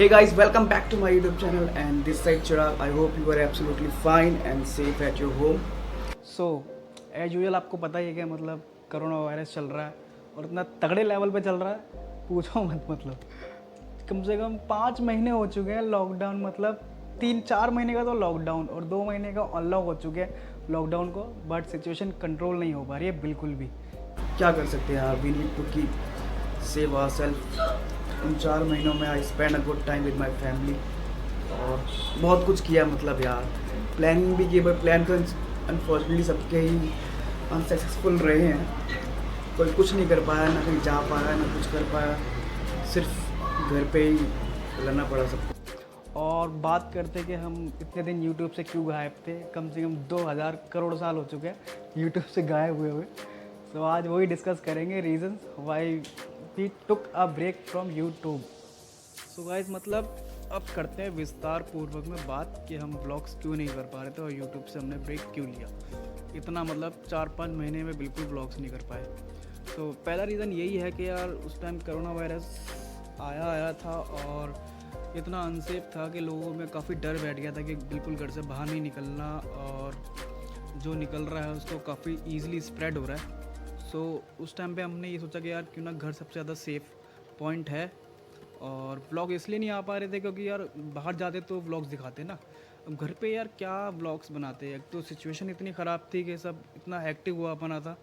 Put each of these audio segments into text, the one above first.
Hey guys, welcome back to my YouTube channel and this side Chirag. I hope you are absolutely fine and safe at your home. So, as usual आपको पता ही है कि मतलब corona virus चल रहा है और इतना तगड़े लेवल पे चल रहा है, पूछो मत। मतलब कम से कम 5 महीने हो चुके हैं लॉकडाउन, मतलब 3-4 महीने का तो लॉकडाउन और 2 महीने का अनलॉक हो चुके हैं लॉकडाउन को, बट सिचुएशन कंट्रोल नहीं हो पा रही है बिल्कुल भी। क्या कर सकते हैं यार, we need to keep save our self. उन 4 महीनों में I spend a good time with my family और बहुत कुछ किया। मतलब यार प्लानिंग भी की, बट प्लान तो अनफॉर्चुनेटली सबके ही अनसक्सेसफुल रहे हैं। कोई कुछ नहीं कर पाया, ना कहीं जा पा रहा है, ना कुछ कर पाया, सिर्फ घर पे ही रहना पड़ा सबको। और बात करते कि हम इतने दिन यूट्यूब से क्यों गायब थे। कम से कम 2000 करोड़ साल हो चुके हैं यूट्यूब से गायब हुए हुए। तो आज वही डिस्कस करेंगे reasons why we took a break from YouTube. So guys, मतलब अब करते हैं विस्तार पूर्वक में बात कि हम ब्लॉग्स क्यों नहीं कर पा रहे थे और यूट्यूब से हमने ब्रेक क्यों लिया। इतना मतलब 4-5 महीने में बिल्कुल ब्लॉग्स नहीं कर पाए। तो पहला रीज़न यही है कि यार उस टाइम कोरोना वायरस आया था और इतना अनसेफ था कि लोगों में काफ़ी डर बैठ गया था कि बिल्कुल घर से बाहर नहीं निकलना, और जो निकल रहा है उसको काफ़ी ईजिली स्प्रेड हो रहा है। सो उस टाइम पे हमने ये सोचा कि यार क्यों ना घर सबसे ज़्यादा सेफ़ पॉइंट है। और व्लॉग इसलिए नहीं आ पा रहे थे क्योंकि यार बाहर जाते तो व्लॉग्स दिखाते ना, अब घर पे यार क्या व्लॉग्स बनाते। एक तो सिचुएशन इतनी ख़राब थी कि सब इतना हेक्टिक हुआ बना था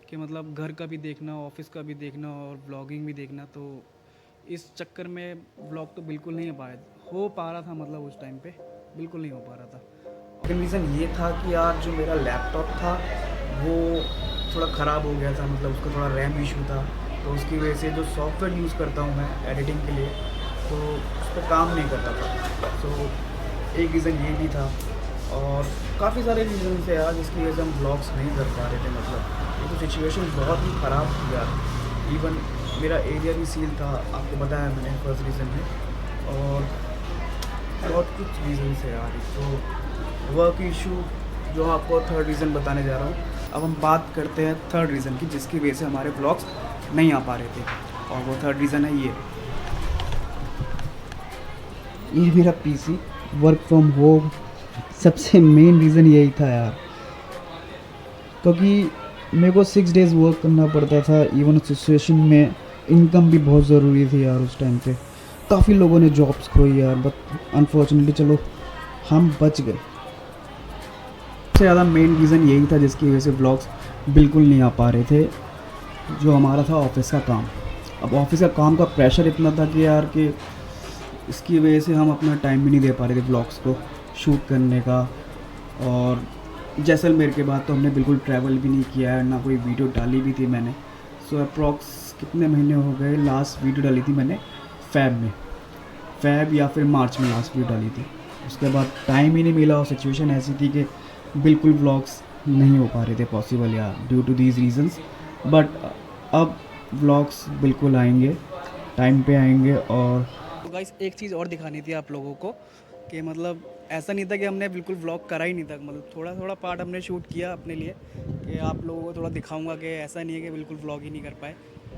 कि मतलब घर का भी देखना, ऑफिस का भी देखना और व्लॉगिंग भी देखना। तो इस चक्कर में व्लॉग तो बिल्कुल नहीं हो पा रहा था। मतलब उस टाइम पे बिल्कुल नहीं हो पा रहा था। सेकंड रीज़न ये था कि यार जो मेरा लैपटॉप था वो थोड़ा ख़राब हो गया था, मतलब उसका थोड़ा रैम इशू था। तो उसकी वजह से जो सॉफ्टवेयर यूज़ करता हूँ मैं एडिटिंग के लिए, तो उस पर काम नहीं करता था। तो एक रीज़न ये भी था और काफ़ी सारे रीज़न थे यार जिसकी वजह से हम ब्लॉग्स नहीं कर पा रहे थे। मतलब ये तो सिचुएशन बहुत ही ख़राब थी यार। इवन मेरा एरिया भी सील था, आपको बताया मैंने फर्स्ट रीज़न में, और बहुत कुछ रीज़न है यार। तो वर्क इशू जो आपको थर्ड रीज़न बताने जा रहा हूँ। अब हम बात करते हैं थर्ड रीज़न की जिसकी वजह से हमारे ब्लॉग्स नहीं आ पा रहे थे, और वो थर्ड रीज़न है ये मेरा पीसी वर्क फ्रॉम होम। सबसे मेन रीज़न यही था यार, क्योंकि मेरे को 6 डेज़ वर्क करना पड़ता था। इवन उस सिचुएशन में इनकम भी बहुत ज़रूरी थी यार। उस टाइम पे काफ़ी लोगों ने जॉब्स खोई यार, बट अनफॉर्चुनेटली चलो हम बच गए। सबसे ज़्यादा मेन रीज़न यही था जिसकी वजह से ब्लॉग्स बिल्कुल नहीं आ पा रहे थे, जो हमारा था ऑफिस का काम। अब ऑफिस का काम का प्रेशर इतना था कि यार कि इसकी वजह से हम अपना टाइम भी नहीं दे पा रहे थे ब्लॉग्स को शूट करने का। और जैसलमेर के बाद तो हमने बिल्कुल ट्रैवल भी नहीं किया है, ना कोई वीडियो डाली भी थी मैंने। सो अप्रॉक्स कितने महीने हो गए, लास्ट वीडियो डाली थी मैंने फैब या फिर मार्च में लास्ट वीडियो डाली थी। उसके बाद टाइम ही नहीं मिला और सिचुएशन ऐसी थी कि बिल्कुल व्लॉग्स नहीं हो पा रहे थे पॉसिबल यार, due to these reasons. But अब व्लॉग्स बिल्कुल आएंगे, टाइम पे आएंगे। और तो गाइस एक चीज़ और दिखानी थी आप लोगों को कि मतलब ऐसा नहीं था कि हमने बिल्कुल व्लॉग करा ही नहीं था। मतलब थोड़ा थोड़ा पार्ट हमने शूट किया अपने लिए कि आप लोगों को थोड़ा दिखाऊंगा कि ऐसा नहीं है कि बिल्कुल व्लॉग ही नहीं कर पाए।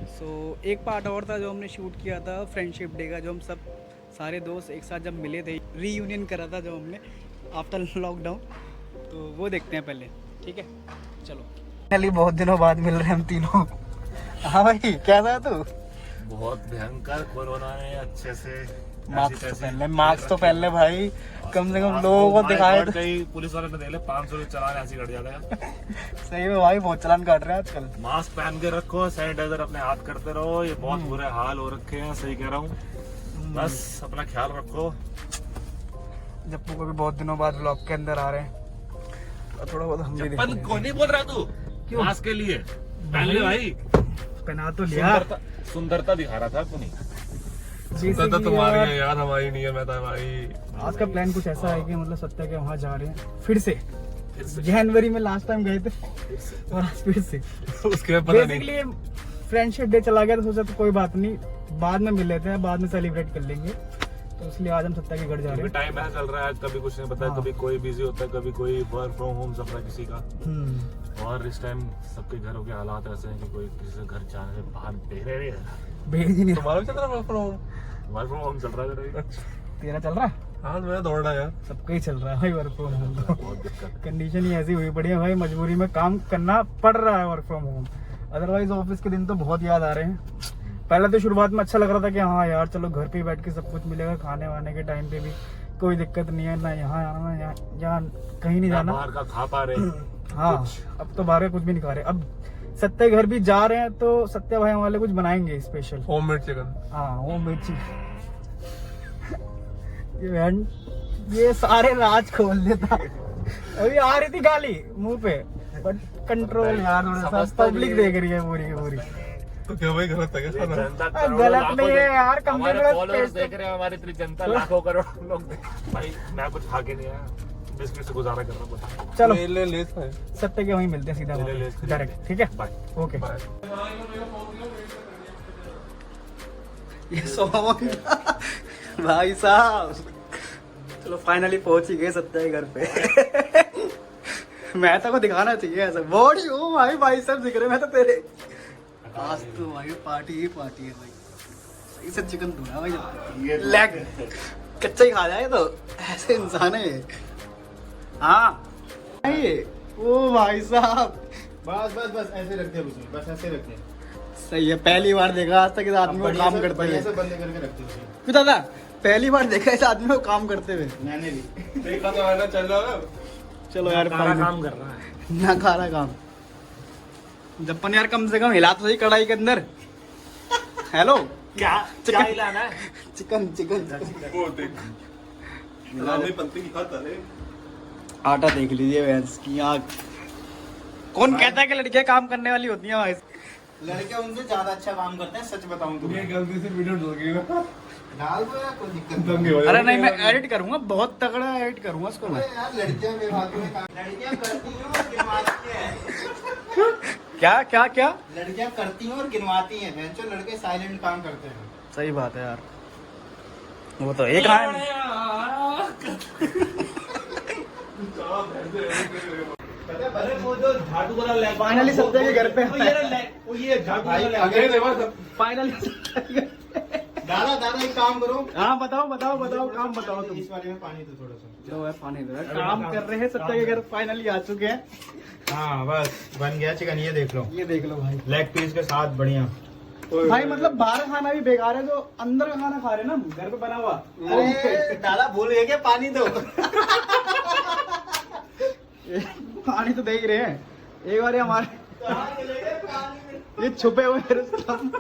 सो एक पार्ट और था जो हमने शूट किया था फ्रेंडशिप डे का, जो हम सब सारे दोस्त एक साथ जब मिले थे, रीयूनियन करा था जो हमने आफ्टर लॉकडाउन। तो वो देखते हैं पहले, ठीक है चलो। पहले बहुत दिनों बाद मिल रहे हैं हम तीनों। हाँ भाई, कैसा है तू? बहुत भयंकर कोरोना ने अच्छे से मास्क तो पहन ले भाई, कम से कम लोगों को दिखाए तो। कहीं पुलिस वाले ने देख ले 500 चालान ऐसे कट जाता है। सही में भाई बहुत चालान काट रहे हैं आजकल। मास्क पहन के रखो, सैनिटाइजर अपने हाथ करते रहो, ये बहुत बुरे हाल हो रखे हैं। सही कह रहा हूँ, बस अपना ख्याल रखो। जब को भी बहुत दिनों बाद व्लॉग के अंदर आ रहे हैं, थोड़ा बहुत हम भी चप्पल को नहीं बोल रहा तू, क्यों मास्क के लिए पहन ले भाई। पहना तो लिया, सुंदरता दिखा रहा था, नहीं सुंदरता तुम्हारी है यार, हमारी नहीं है। मैं तो भाई आज का प्लान कुछ ऐसा है कि मतलब सत्या के वहाँ जा रहे हैं फिर से। जनवरी में लास्ट टाइम गए थे और आज फिर से। उसके पता नहीं, फ्रेंडशिप डे चला गया तो सोचा तो कोई बात नहीं, बाद में मिल लेते हैं, बाद में सेलिब्रेट कर लेंगे। तो इसलिए आज हम सत्ता के घर जा रहे हैं। टाइम ऐसा चल रहा है आज, कभी कुछ नहीं पता। कभी कोई बिजी होता है, कभी कोई वर्क फ्रॉम होम चल रहा है किसी का। और इस टाइम सबके घरों के हालात ऐसे हैं कि कोई किसी से घर जाने से बाहर भेज ही नहीं। तुम्हारा भी चल रहा है work from home? Work from home चल रहा है मेरा। तेरा चल रहा है? हाँ मेरा दौड़ रहा है यार। सबका ही चल रहा है भाई वर्क फ्रॉम होम। तो बहुत दिक्कत। कंडीशन ही ऐसी हुई पड़ी है भाई, मजबूरी में काम करना पड़ रहा है work from home. Otherwise office के दिन तो बहुत याद आ रहे हैं। पहले तो शुरुआत में अच्छा लग रहा था कि हाँ यार चलो घर पे ही बैठ के सब कुछ मिलेगा, खाने वाने के टाइम पे भी कोई दिक्कत नहीं है, ना यहाँ आना ना यहाँ कहीं नहीं जाना। बाहर का खा पा रहे। हाँ अब तो बाहर का कुछ भी नहीं खा रहे। अब सत्या घर भी जा रहे हैं तो सत्या भाई हमारे लिए कुछ बनाएंगे स्पेशल। Homemade chicken. हाँ वो मिर्ची ये सारे राज खोल देता। अभी आ रही थी गाली मुंह पे, बट कंट्रोल यार थोड़ा सा, पब्लिक देख रही है पूरी की पूरी। तो क्या भाई गलत है क्या? गलत नहीं है यार, कम से हमारे फॉलोअर्स कम देख रहे हैं, हमारी इतनी जनता लाखों करोड़ लोग भाई मैं कुछ खा के नहीं आया, बिस्किट से गुजारा कर रहा हूँ। चलो ले ले है। सत्य के वहीं मिलते हैं सीधा ले ले ले। डायरेक्ट, ठीक है बाय। ओके। ये सोमन भाई साहब, चलो फाइनली पहुंच ही गए सत्या के घर पे। मैं तो को दिखाना चाहिए ऐसा बॉडी हो भाई, भाई सब दिख रहे मैं तो तेरे। आज तो भाई पार्टी ही पार्टी है भाई, सही से चिकन धुना भाई, लेग कच्चा ही खा जाए तो ऐसे इंसान है ये। हाँ ये ओ भाई साहब, बस बस बस ऐसे रखते हैं उसमें, बस ऐसे रखते हैं। सही है, पहली बार देखा आज तक इस आदमी को काम करते हुए। ऐसे बंद करके रखते हैं क्यों दादा, पहली बार देखा इस आदमी को काम करते हुए। मैंने भी देखा तो है ना, चल रहा है। चलो यार काम कर रहा है ना खा रहा काम। जप्पन यार कम से कम हिला तो सही कढ़ाई के अंदर। हेलो क्या चिकन हिलाना है? चिकन चिकन वो देख रामी पंती की खाता है। आटा देख लीजिए भैंस की आँख। कौन कहता है कि लड़कियां काम करने वाली होती हैं भाई? लड़के उनसे ज्यादा अच्छा काम करते हैं, सच बताऊं तो। ये गलती से वीडियो डाल गई डाल दो यार, कोई दिक्कत दंगे नहीं। हो अरे नहीं मैं एडिट करूंगा, बहुत तगड़ा एडिट करूंगा इसको मैं। अरे यार लड़कियां बेफालतू में काम, लड़कियां करती हैं और गिनवाती हैं। क्या क्या क्या लड़कियां करती हैं और गिनवाती हैं, भैंचो लड़के साइलेंट काम करते हैं। सही बात है यार, वो तो एक है। पता है भले वो जो झाड़ू वाला लैग, फाइनली सत्या के घर पे वो ये झाड़ू वाला लैग। अगर फाइनली दादा दादा एक काम करो, हाँ बताओ बताओ बताओ, काम बताओ तुम। इस वाले में पानी दो थोड़ा सा। जो है पानी दो, काम कर रहे हैं सत्या के घर, फाइनली आ चुके हैं। हाँ बस बन गया चिकन, ये देख लो, ये देख लो भाई, लेग पीस के साथ बढ़िया। भाई मतलब बाहर खाना भी बेकार है, जो अंदर का खाना खा रहे हैं ना घर पे बना हुआ। अरे दादा भूल गए क्या, पानी दो। पानी तो दे ही रहे हैं, एक बार हमारे ये छुपे हुए हैं रुस्तम।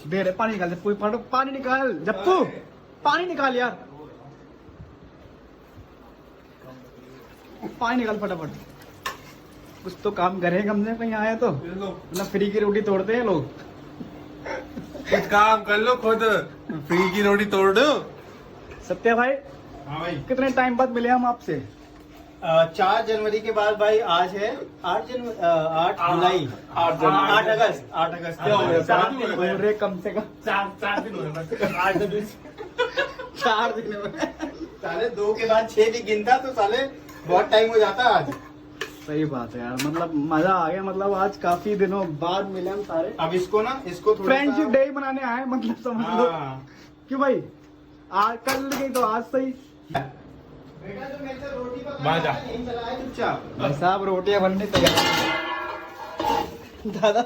दे रहे पानी निकाल, जप्पू पानी निकाल, जप्पू पानी निकाल यार, पानी निकाल फटाफट। कुछ तो काम करें कम से कहीं आए तो, मतलब फ्री की रोटी तोड़ते हैं लोग। कुछ काम कर लो खुद, फ्री की रोटी तोड़ दो। सत्या भाई हाँ भाई, कितने टाइम बाद मिले हम आपसे? 4 जनवरी के बाद भाई, आज है 8 जुलाई, 8 अगस्त, 8 अगस्त। क्या हो गया? 4 दिन हुए। अरे कम से कम 4 दिन हुए बस। 8 दिन 4 दिन में। साले 2 के बाद 6 भी गिनता तो साले बहुत टाइम हो जाता आज। सही बात है यार, मतलब मजा आ गया, मतलब आज काफी दिनों बाद मिले हम सारे। अब इसको इसको थोड़ा फ्रेंडशिप डे मनाने आए, मतलब समझ लो। क्यों भाई, आज कल गई तो आज सही। बेटा जो मेरे से रोटी बाजा। नहीं चलाए चुपचाप। भाई साहब रोटियां बनने तैयार। दादा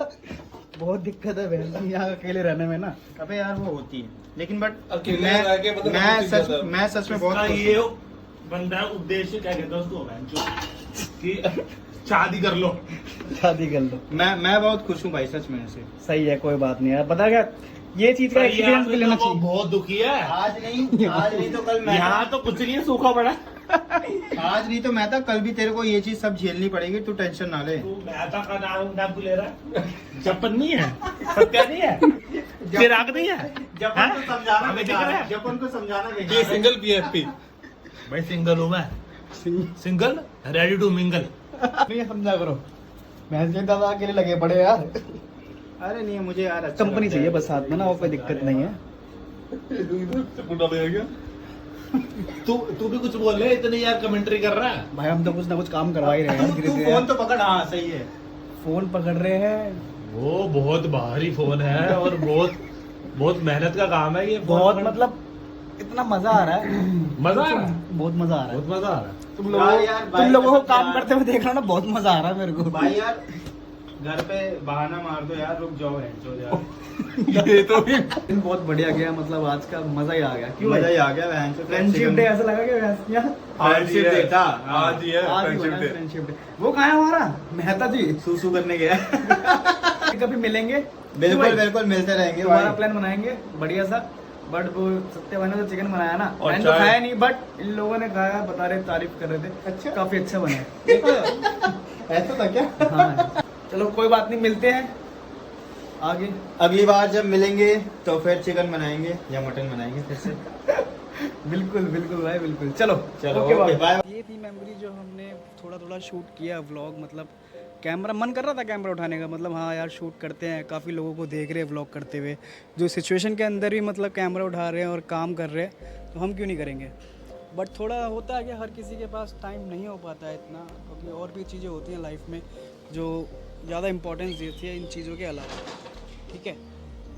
बहुत दिक्कत है बहन यहाँ अकेले रहने में ना। अबे यार वो होती है, लेकिन बट अकेले रह के मतलब मैं सच में बहुत खुश ये हूँ। बंदा उद्देश्य क्या कहता है उसको, कि शादी कर लो। शादी कर लो। मैं बहुत खुश हूँ भाई सच में ऐसे। सही है, कोई बात नहीं यार। पता क्या, ये चीज का एक्सपीरियंस भी लेना चाहिए। बहुत दुखी है। आज नहीं तो कल मैं, यहाँ तो कुछ नहीं है, सूखा पड़ा। आज नहीं तो मैं था, कल भी तेरे को ये चीज सब झेलनी पड़ेगी, तू टेंशन ना ले। तू मेहता का नाम ले रहा है। जपन नहीं है, सत्या नहीं है, चिराग नहीं है। जपन को समझाना हमें दिख रहा है। जपन को समझाना ये बेकार है। Single PFP. भाई सिंगल हूँ मैं, सिंगल रेडी टू मिंगल। नहीं समझा करो, मैं दादा अकेले लगे पड़े यार। अरे नहीं मुझे यार अच्छा कंपनी लगता चाहिए है। बस साथ में ना, और कोई दिक्कत नहीं है। तू भी कुछ बोल रहे, इतनी यार कमेंट्री कर रहा है। भाई हम तो कुछ ना कुछ काम करवा ही रहे हैं धीरे तू धीरे। फोन तो पकड़, हाँ सही है। फोन पकड़ रहे हैं। वो बहुत भारी फोन है और बहुत बहुत मेहनत का काम है ये, बहुत मतलब इतना मजा आ रहा है, मजा आ रहा है, बहुत मजा आ रहा है। बहुत मजा आ रहा है। तुम लोगों को काम करते हुए देख रहा हूँ ना, बहुत मजा आ रहा है मेरे को भाई यार घर पे बहाना मार दो यार, रुक जाओ यार। ये तो भी दिन बहुत बढ़िया गया, मतलब आज का मजा ही आ गया। क्यों मजा भाई? ही आ गया बहन से। फ्रेंडशिप डे ऐसा लगा कि यार फ्रेंडशिप डे था आज ही है आज ही फ्रेंडशिप बना डे। Friendship day. वो कहाँ है हमारा मेहता जी? सुसु करने गया। कभी मिलेंगे, बिल्कुल बिल्कुल मिलते रहेंगे दोबारा भाई। प्लान बनाएंगे बढ़िया सा। बट वो सत्य ने तो चिकन बनाया ना, और मैंने तो चाय। खाया नहीं, बट इन लोगों ने खाया, बता रहे, तारीफ कर रहे थे। अच्छा। काफी अच्छा बना है। ऐसा था क्या? हाँ चलो कोई बात नहीं, मिलते हैं आगे। अगली बार जब मिलेंगे तो फिर चिकन बनाएंगे या मटन बनाएंगे फिर से। बिल्कुल बिल्कुल भाई बिल्कुल। चलो चलो ओके ओके बाय। ये थी मेमोरी जो हमने थोड़ा थोड़ा शूट किया व्लॉग। मतलब कैमरा मन कर रहा था कैमरा उठाने का, मतलब हाँ यार शूट करते हैं, काफ़ी लोगों को देख रहे हैं व्लॉग करते हुए, जो सिचुएशन के अंदर भी मतलब कैमरा उठा रहे हैं और काम कर रहे हैं, तो हम क्यों नहीं करेंगे। बट थोड़ा होता है कि हर किसी के पास टाइम नहीं हो पाता है इतना, क्योंकि और भी चीज़ें होती हैं लाइफ में जो ज़्यादा इंपॉर्टेंस देती है इन चीज़ों के अलावा। ठीक है,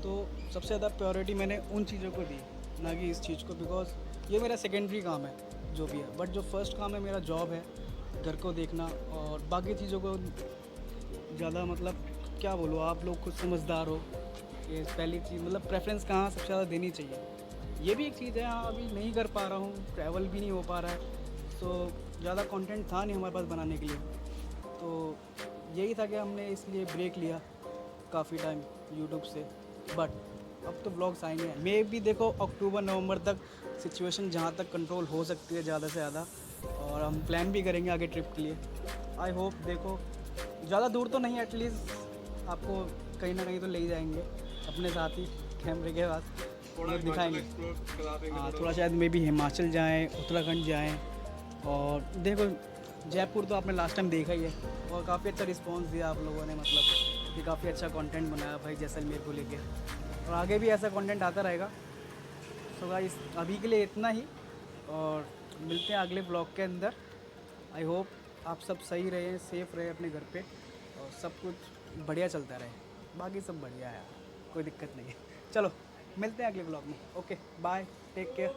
तो सबसे ज़्यादा प्रायोरिटी मैंने उन चीज़ों को दी, ना कि इस चीज़ को, बिकॉज ये मेरा सेकेंडरी काम है जो भी है। बट जो फर्स्ट काम है मेरा जॉब है, घर को देखना, और बाकी चीज़ों को ज़्यादा मतलब क्या बोलूँ, आप लोग खुद समझदार हो कि पहली चीज़ मतलब प्रेफरेंस कहाँ सबसे ज़्यादा देनी चाहिए। ये भी एक चीज़ है। हाँ अभी नहीं कर पा रहा हूँ, ट्रैवल भी नहीं हो पा रहा है, तो ज़्यादा कंटेंट था नहीं हमारे पास बनाने के लिए, तो यही था कि हमने इसलिए ब्रेक लिया काफ़ी टाइम यूट्यूब से। बट अब तो व्लॉग्स आएंगे, मे भी देखो अक्टूबर नवंबर तक सिचुएशन जहाँ तक कंट्रोल हो सकती है ज़्यादा से ज़्यादा, और हम प्लान भी करेंगे आगे ट्रिप के लिए। आई होप, देखो ज़्यादा दूर तो नहीं, एटलीस्ट आपको कहीं ना कहीं तो ले ही जाएंगे अपने साथ ही कैमरे के पास, थोड़ा दिखाएंगे। हाँ थोड़ा शायद मे भी हिमाचल जाएँ, उत्तराखंड जाएँ, और देखो जयपुर तो आपने लास्ट टाइम देखा ही है, और काफ़ी अच्छा रिस्पांस दिया आप लोगों ने, मतलब कि काफ़ी अच्छा कंटेंट बनाया भाई जैसलमेर को लेके, और आगे भी ऐसा कंटेंट आता रहेगा। सो गाइस अभी के लिए इतना ही, और मिलते हैं अगले ब्लॉग के अंदर। आई होप आप सब सही रहे, सेफ़ रहे अपने घर पे, और सब कुछ बढ़िया चलता रहे। बाकी सब बढ़िया है, कोई दिक्कत नहीं है। चलो मिलते हैं अगले ब्लॉग में। Okay bye, take care.